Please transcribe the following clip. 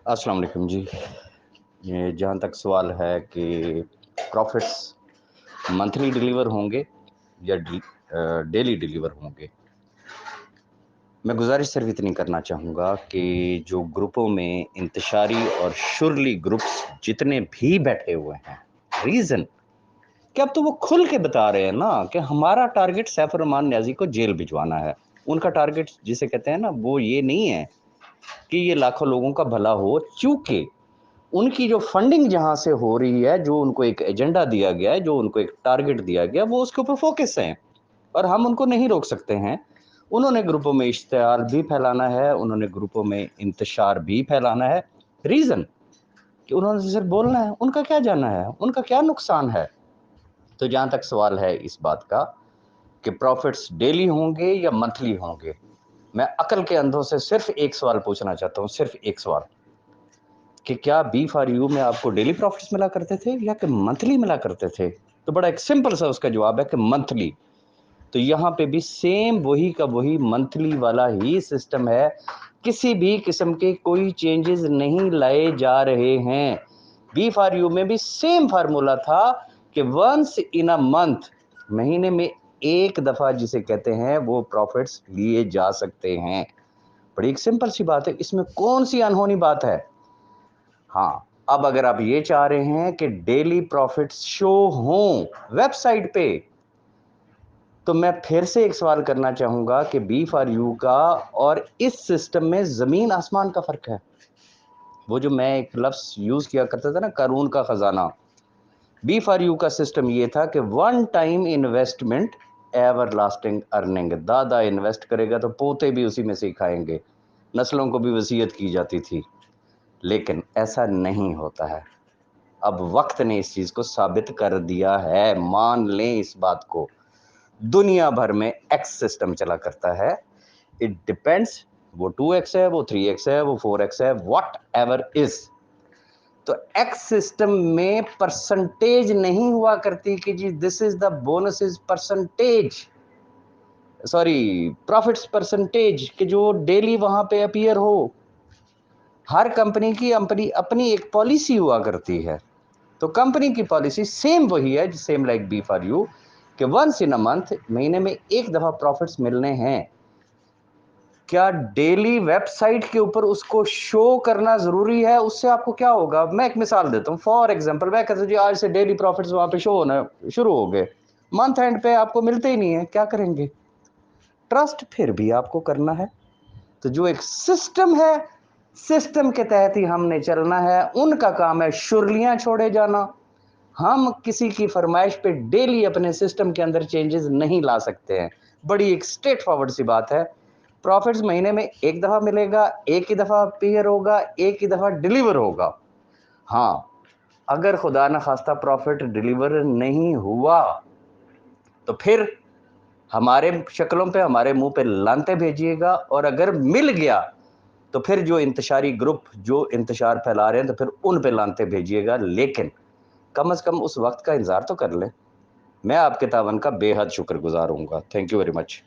अस्सलाम वालेकुम जी। ये जहाँ तक सवाल है कि प्रॉफ़िट्स मंथली डिलीवर होंगे या डेली डिलीवर होंगे। मैं गुज़ारिश सिर्फ़ इतनी करना चाहूँगा कि जो ग्रुपों में इंतशारी और शुरली ग्रुप्स जितने भी बैठे हुए हैं, रीज़न कि अब तो वो खुल के बता रहे हैं ना कि हमारा टारगेट सैफ रहमान नियाज़ी को जेल भिजवाना है। उनका टारगेट जिसे कहते हैं ना, वो ये नहीं है कि ये लाखों लोगों का भला हो, चूँकि उनकी जो फंडिंग जहाँ से हो रही है, जो उनको एक एजेंडा दिया गया है, जो उनको एक टारगेट दिया गया, वो उसके ऊपर फ़ोकस हैं और हम उनको नहीं रोक सकते हैं। उन्होंने ग्रुपों में इश्तिहार भी फैलाना है, उन्होंने ग्रुपों में इंतशार भी फैलाना है। रीज़न कि उन्होंने सिर्फ़ बोलना है, उनका क्या जाना है, उनका क्या नुकसान है? तो जहाँ तक सवाल है इस बात का कि प्रॉफ़िट्स डेली होंगे या मंथली होंगे, मैं अक्ल के अंधों से सिर्फ़ एक सवाल पूछना चाहता हूँ, सिर्फ़ एक सवाल कि क्या बी फॉर यू में आपको डेली प्रॉफिट्स मिला करते थे या कि मंथली मिला करते थे? तो बड़ा एक सिंपल सा उसका जवाब है कि मंथली। तो यहाँ पे भी सेम वही का वही मंथली वाला ही सिस्टम है। किसी भी किस्म के कोई चेंजेस नहीं लाए जा रहे हैं। बी फॉर यू में भी सेम फार्मूला था कि वंस इन अ मंथ, महीने में एक दफ़ा जिसे कहते हैं, वो प्रॉफिट्स लिए जा सकते हैं। बड़ी एक सिंपल सी बात है, इसमें कौन सी अनहोनी बात है? हाँ, अब अगर आप ये चाह रहे हैं कि डेली प्रॉफिट्स शो हों वेबसाइट पे, तो मैं फिर से एक सवाल करना चाहूँगा कि बी फॉर यू का और इस सिस्टम में ज़मीन आसमान का फ़र्क है। वो जो मैं एक लफ्ज़ यूज़ किया करता था ना, क़ारून का ख़ज़ाना। बी फॉर यू का सिस्टम ये था कि one time investment everlasting earning. दादा इन्वेस्ट करेगा तो पोते भी उसी में से ही खाएँगे। नस्लों को भी वसीयत की जाती थी, लेकिन ऐसा नहीं होता है। अब वक्त ने इस चीज़ को साबित कर दिया है, मान लें इस बात को। दुनिया भर में एक्स सिस्टम चला करता है। इट डिपेंड्स, वो 2x है, वो 3x है, वो 4x है, व्हाटएवर इज़। तो एक्स सिस्टम में परसेंटेज नहीं हुआ करती कि जी this is the bonus is percentage, sorry profits percentage, कि जो डेली वहाँ पे अपीयर हो। हर कंपनी की अपनी अपनी एक पॉलिसी हुआ करती है। तो कंपनी की पॉलिसी सेम वही है, same like be for you, कि वंस इन अ मंथ, महीने में एक दफ़ा प्रॉफिट्स मिलने हैं। क्या डेली वेबसाइट के ऊपर उसको शो करना ज़रूरी है? उससे आपको क्या होगा? मैं एक मिसाल देता हूँ। फॉर एग्ज़ाम्पल मैं कहता हूँ जी आज से डेली प्रॉफिट्स वहाँ पे शो होना शुरू हो गए। मंथ एंड पे आपको मिलते ही नहीं है, क्या करेंगे? ट्रस्ट फिर भी आपको करना है। तो जो एक सिस्टम है, सिस्टम के तहत ही हमने चलना है। उनका काम है शुरलियाँ छोड़े जाना। हम किसी की फरमाइश पे डेली अपने सिस्टम के अंदर चेंजेस नहीं ला सकते हैं। बड़ी एक स्ट्रेट फॉरवर्ड सी बात है। प्रॉफिट्स महीने में एक दफ़ा मिलेगा, एक ही दफ़ा अपीयर होगा, एक ही दफ़ा डिलीवर होगा। हाँ, अगर खुदा न खास्ता प्रॉफिट डिलीवर नहीं हुआ, तो फिर हमारे शक्लों पे, हमारे मुँह पे लानतें भेजिएगा, और अगर मिल गया, तो फिर जो इंतशारी ग्रुप जो इंतशार फैला रहे हैं, तो फिर उन पे लानतें भेजिएगा। लेकिन कम से कम उस वक़्त का इंतज़ार तो कर लें। मैं आपके तावन का बेहद शुक्रगुज़ार होऊँगा। Thank you very much.